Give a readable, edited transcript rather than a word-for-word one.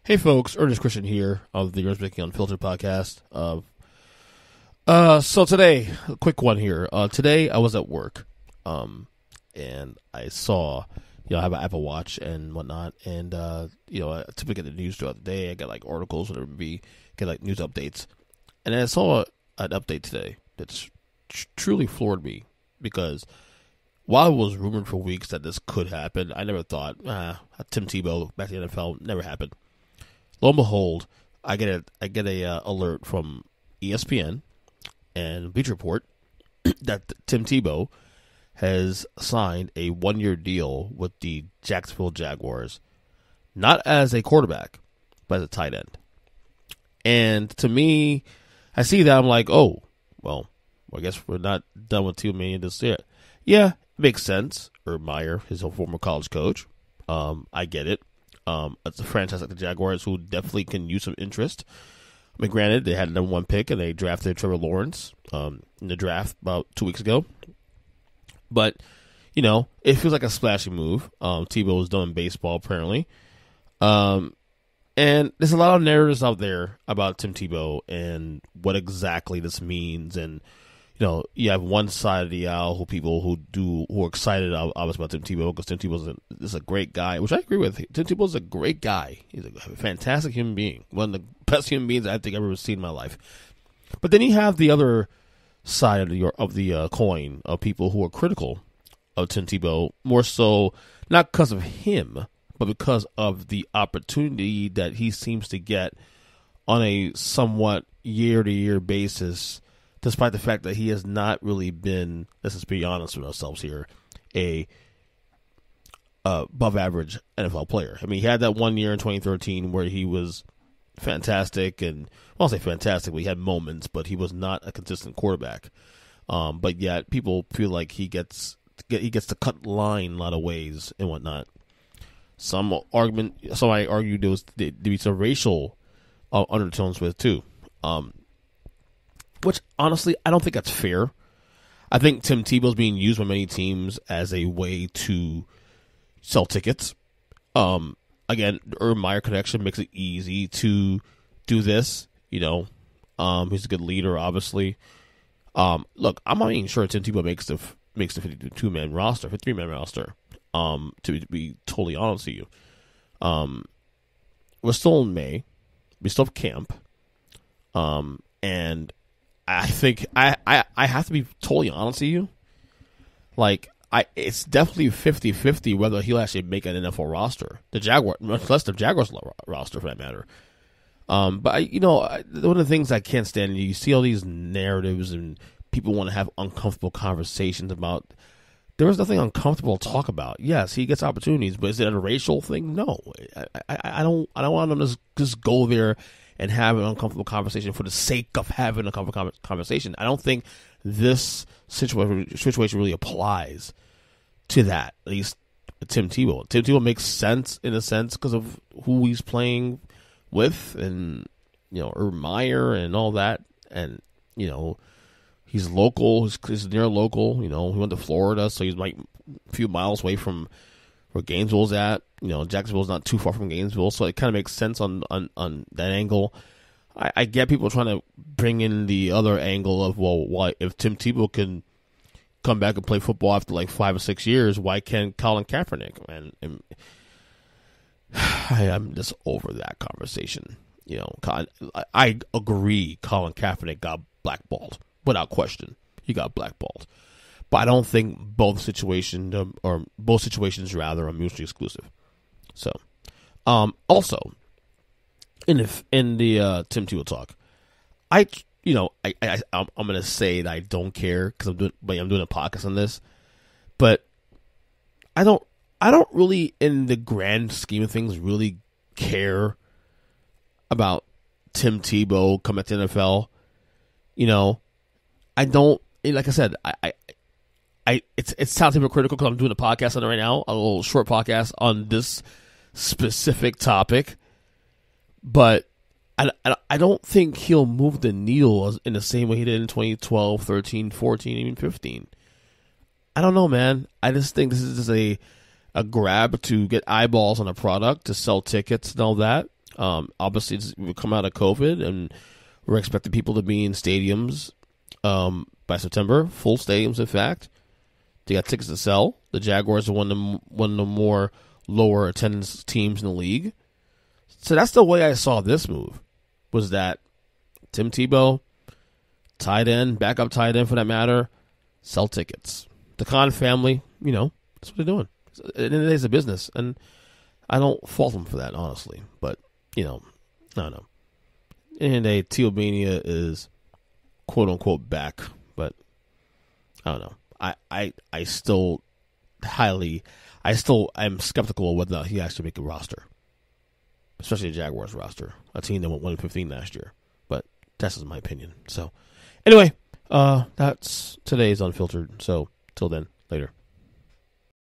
Hey folks, Ernest Christian here of the Ernest Making Unfiltered podcast. So today, a quick one here. Today I was at work, and I saw, I have an Apple Watch and whatnot, and I typically get the news throughout the day. I get like articles, whatever it be, get like news updates, and I saw an update today that's truly floored me because while it was rumored for weeks that this could happen, I never thought, Tim Tebow back to the NFL never happened. Lo and behold, I get a alert from ESPN and Bleacher Report that Tim Tebow has signed a 1-year deal with the Jacksonville Jaguars, not as a quarterback, but as a tight end. And to me, I see that I'm like, oh, well, I guess we're not done with Tebowmania this year. Yeah, it makes sense. Urban Meyer, his former college coach, I get it. It's a franchise like the Jaguars who definitely can use some interest. I mean, granted, they had the number 1 pick and they drafted Trevor Lawrence in the draft about 2 weeks ago. But, it feels like a splashy move. Tebow was done in baseball, apparently. And there's a lot of narratives out there about Tim Tebow and what exactly this means. And, you have one side of the aisle who are excited, obviously, about Tim Tebow because Tim Tebow is a great guy, which I agree with. Tim Tebow is a great guy. He's a fantastic human being, one of the best human beings I think I've ever seen in my life. But then you have the other side of the coin of people who are critical of Tim Tebow, more so not because of him, but because of the opportunity that he seems to get on a somewhat year-to-year basis, despite the fact that he has not really been, let's just be honest with ourselves here, a above average NFL player. I mean, he had that 1 year in 2013 where he was fantastic, and I won't say fantastic, but he had moments, but he was not a consistent quarterback. But yet people feel like he gets to cut line a lot of ways and whatnot. Some I argue there be some racial undertones with it too. Which, honestly, I don't think that's fair. I think Tim Tebow's being used by many teams as a way to sell tickets. Again, the Urban Meyer connection makes it easy to do this. He's a good leader, obviously. Look, I'm not even sure Tim Tebow makes the 52-man roster, 53-man roster, to be totally honest with you. We're still in May. We still have camp. And I think I have to be totally honest with you. It's definitely 50-50 whether he'll actually make an NFL roster. Much less the Jaguars roster for that matter. But one of the things I can't stand, you see all these narratives and people want to have uncomfortable conversations about. There is nothing uncomfortable to talk about. Yes, he gets opportunities, but is it a racial thing? No, I don't want them to just go there and have an uncomfortable conversation for the sake of having a uncomfortable conversation. I don't think this situation really applies to that, at least Tim Tebow. Tim Tebow makes sense in a sense because of who he's playing with and, Urban Meyer and all that. And, he's local. He's near local. He went to Florida, so he's like a few miles away from where Gainesville's at. Jacksonville's not too far from Gainesville, so it kind of makes sense on that angle. I get people trying to bring in the other angle of, well, why if Tim Tebow can come back and play football after like 5 or 6 years, why can't Colin Kaepernick? And I'm just over that conversation. I agree Colin Kaepernick got blackballed, without question. He got blackballed. But I don't think both situations are mutually exclusive. So, also in the Tim Tebow talk, I'm going to say that I don't care because I'm doing a podcast on this, but I don't really, in the grand scheme of things, really care about Tim Tebow coming to the NFL. I don't, like I said, it sounds hypocritical because I'm doing a podcast on it right now, a little short podcast on this specific topic, but I don't think he'll move the needle in the same way he did in 2012, 13, 14, even 15. I don't know, man. I just think this is just a grab to get eyeballs on a product, to sell tickets and all that. Obviously, we come out of COVID, and we're expecting people to be in stadiums by September, full stadiums, in fact. They got tickets to sell. The Jaguars are one of the more lower attendance teams in the league. So that's the way I saw this move, was that Tim Tebow, tight end, backup tight end for that matter, sell tickets. The Khan family, that's what they're doing. At the end of the day, it's a business, and I don't fault them for that, honestly. But, I don't know. At the end of the day, Tebowmania is quote-unquote back, but I don't know. I'm skeptical of whether or not he actually make a roster, especially a Jaguars roster, a team that went 1-15 last year. But that's just my opinion. So, anyway, that's today's Unfiltered. So, till then, later.